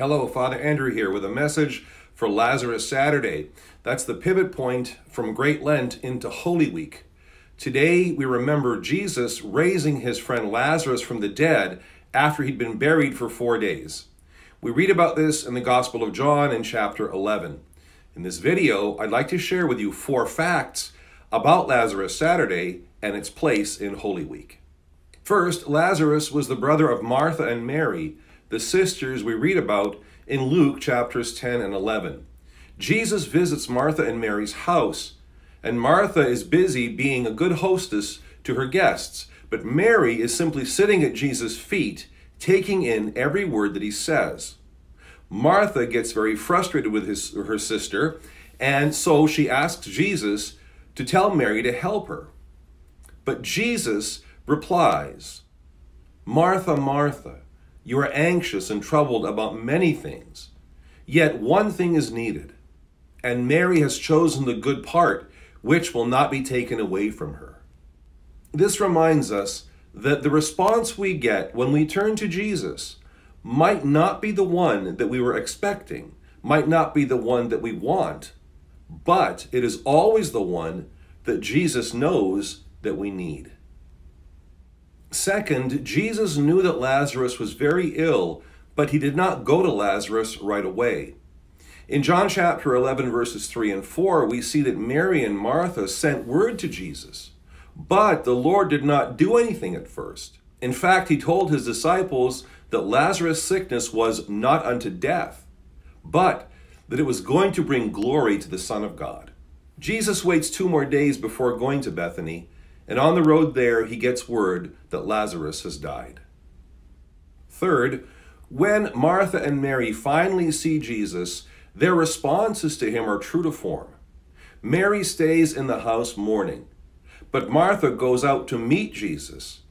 Hello, Father Andrew here with a message for Lazarus Saturday. That's the pivot point from Great Lent into Holy Week. Today we remember Jesus raising his friend Lazarus from the dead after he'd been buried for 4 days. We read about this in the Gospel of John in chapter 11. In this video, I'd like to share with you 4 facts about Lazarus Saturday and its place in Holy Week. First, Lazarus was the brother of Martha and Mary, the sisters we read about in Luke chapters 10 and 11. Jesus visits Martha and Mary's house, and Martha is busy being a good hostess to her guests, but Mary is simply sitting at Jesus' feet, taking in every word that he says. Martha gets very frustrated with her sister, and so she asks Jesus to tell Mary to help her. But Jesus replies, "Martha, Martha, you are anxious and troubled about many things, yet one thing is needed, and Mary has chosen the good part, which will not be taken away from her." This reminds us that the response we get when we turn to Jesus might not be the one that we were expecting, might not be the one that we want, but it is always the one that Jesus knows that we need. Second, Jesus knew that Lazarus was very ill, but he did not go to Lazarus right away. In John chapter 11, verses 3 and 4, we see that Mary and Martha sent word to Jesus, but the Lord did not do anything at first. In fact, he told his disciples that Lazarus' sickness was not unto death, but that it was going to bring glory to the Son of God. Jesus waits 2 more days before going to Bethany, and on the road there, he gets word that Lazarus has died. Third, when Martha and Mary finally see Jesus, their responses to him are true to form. Mary stays in the house mourning, but Martha goes out to meet Jesus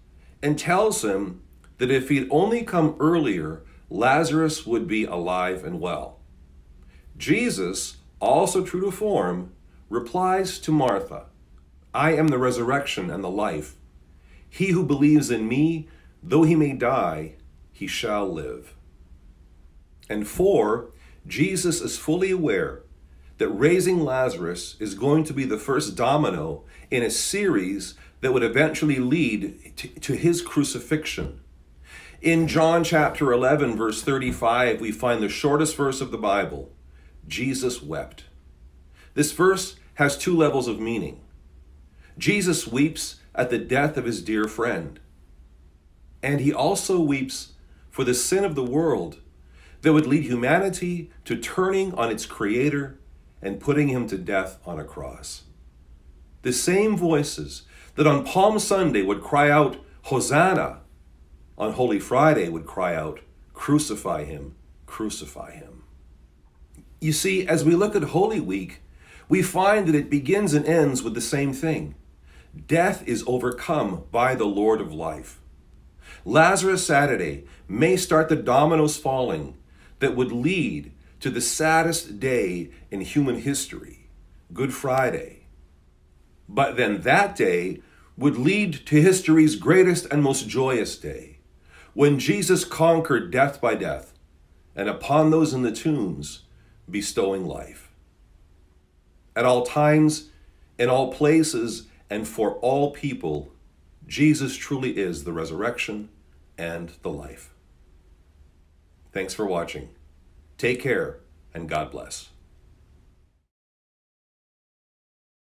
and tells him that if he'd only come earlier, Lazarus would be alive and well. Jesus, also true to form, replies to Martha, "I am the resurrection and the life. He who believes in me, though he may die, he shall live." And 4, Jesus is fully aware that raising Lazarus is going to be the first domino in a series that would eventually lead to his crucifixion. In John chapter 11, verse 35, we find the shortest verse of the Bible. Jesus wept. This verse has 2 levels of meaning. Jesus weeps at the death of his dear friend, and he also weeps for the sin of the world that would lead humanity to turning on its creator and putting him to death on a cross. The same voices that on Palm Sunday would cry out, "Hosanna," on Holy Friday would cry out, "Crucify him, crucify him." You see, as we look at Holy Week, we find that it begins and ends with the same thing. Death is overcome by the Lord of life. Lazarus Saturday may start the dominoes falling that would lead to the saddest day in human history, Good Friday. But then that day would lead to history's greatest and most joyous day, when Jesus conquered death by death, and upon those in the tombs bestowing life. At all times, in all places, and for all people, Jesus truly is the resurrection and the life. Thanks for watching. Take care, and God bless.